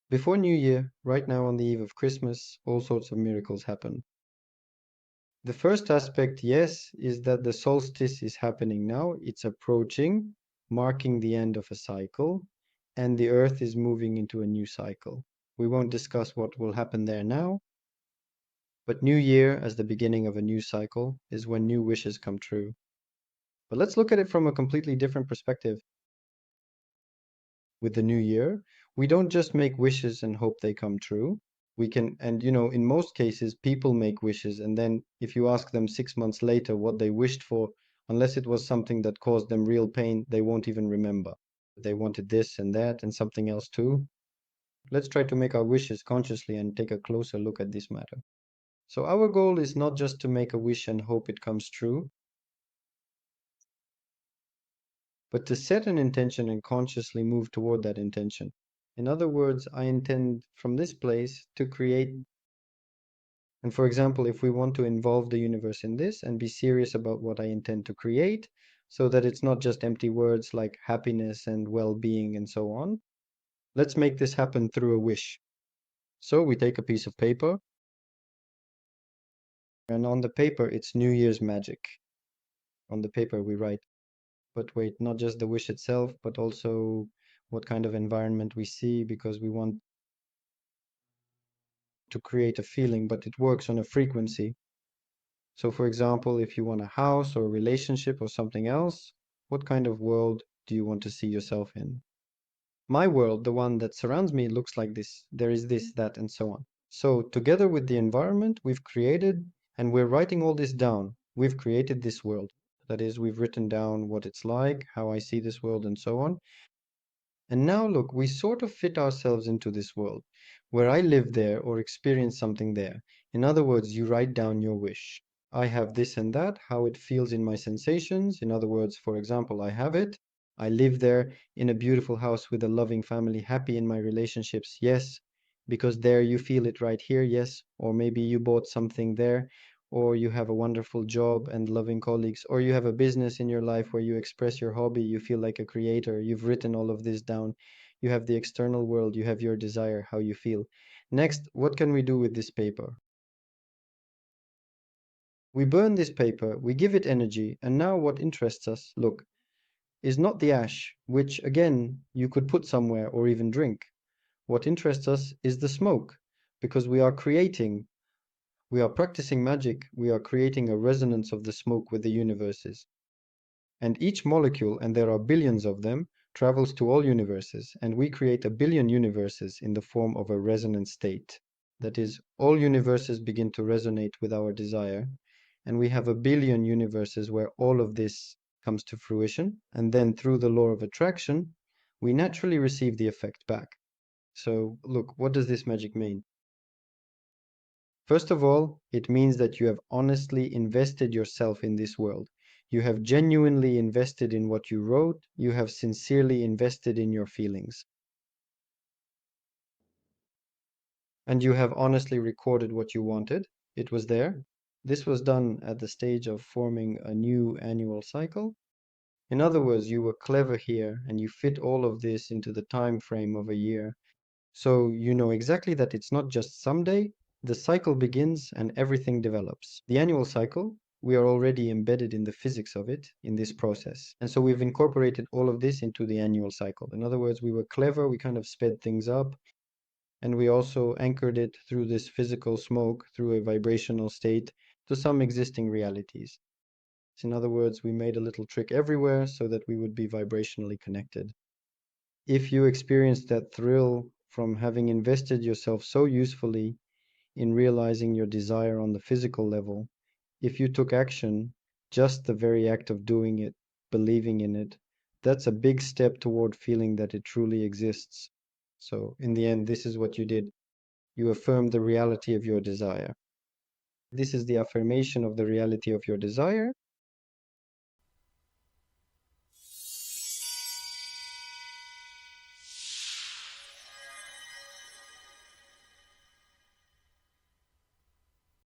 Before New Year, right now on the eve of Christmas, all sorts of miracles happen. The first aspect, yes, is that the solstice is happening now. It's approaching, marking the end of a cycle, and the Earth is moving into a new cycle. We won't discuss what will happen there now, but New Year, as the beginning of a new cycle, is when new wishes come true. But let's look at it from a completely different perspective. With the new year, we don't just make wishes and hope they come true. We can, and in most cases, people make wishes, and then if you ask them 6 months later what they wished for, unless it was something that caused them real pain, they won't even remember. They wanted this and that and something else too. Let's try to make our wishes consciously and take a closer look at this matter. So our goal is not just to make a wish and hope it comes true, but to set an intention and consciously move toward that intention. In other words, I intend from this place to create. And for example, if we want to involve the universe in this and be serious about what I intend to create, so that it's not just empty words like happiness and well-being and so on, let's make this happen through a wish. So we take a piece of paper, and on the paper, it's New Year's magic. On the paper, we write, but wait, not just the wish itself, but also what kind of environment we see, because we want to create a feeling, but it works on a frequency. So for example, if you want a house or a relationship or something else, what kind of world do you want to see yourself in? My world, the one that surrounds me, looks like this. There is this, that, and so on. So together with the environment we've created, and we're writing all this down, we've created this world. That is, we've written down what it's like, how I see this world, and so on. And now look, we sort of fit ourselves into this world, where I live there or experience something there. In other words, you write down your wish. I have this and that, how it feels in my sensations. In other words, for example, I have it. I live there in a beautiful house with a loving family, happy in my relationships. Yes, because there you feel it right here. Yes. Or maybe you bought something there, or you have a wonderful job and loving colleagues, or you have a business in your life where you express your hobby, you feel like a creator, you've written all of this down. You have the external world, you have your desire, how you feel. Next, what can we do with this paper? We burn this paper, we give it energy, and now what interests us, look, is not the ash, which again you could put somewhere or even drink. What interests us is the smoke, because we are practicing magic, we are creating a resonance of the smoke with the universes. And each molecule, and there are billions of them, travels to all universes, and we create a billion universes in the form of a resonant state. That is, all universes begin to resonate with our desire, and we have a billion universes where all of this comes to fruition, and then through the law of attraction, we naturally receive the effect back. So, look, what does this magic mean? First of all, it means that you have honestly invested yourself in this world. You have genuinely invested in what you wrote. You have sincerely invested in your feelings. And you have honestly recorded what you wanted. It was there. This was done at the stage of forming a new annual cycle. In other words, you were clever here and you fit all of this into the time frame of a year. So you know exactly that it's not just someday, the cycle begins and everything develops. The annual cycle, we are already embedded in the physics of it in this process. And so we've incorporated all of this into the annual cycle. In other words, we were clever, we kind of sped things up, and we also anchored it through this physical smoke, through a vibrational state, to some existing realities. In other words, we made a little trick everywhere so that we would be vibrationally connected. If you experienced that thrill from having invested yourself so usefully in realizing your desire on the physical level, if you took action, just the very act of doing it, believing in it, that's a big step toward feeling that it truly exists. So, in the end, this is what you did. You affirmed the reality of your desire. This is the affirmation of the reality of your desire.